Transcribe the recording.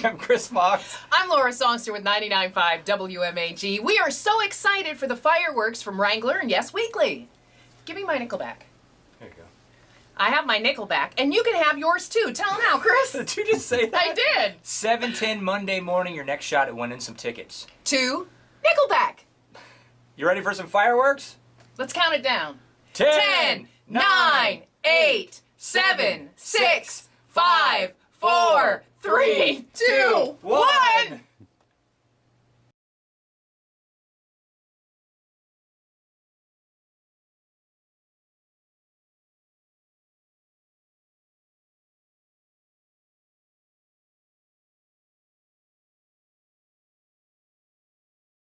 I'm Chris Fox. I'm Lora Songster with 99.5 WMAG. We are so excited for the fireworks from Wrangler and Yes Weekly. Give me my nickel back. There you go. I have my nickel back, and you can have yours too. Tell them now, Chris. Did you just say that? I did. 7:10 Monday morning, your next shot at winning some tickets. To Nickelback. You ready for some fireworks? Let's count it down. 10, 9, 8, 7, 6, 5, 4, 3, 2, 1.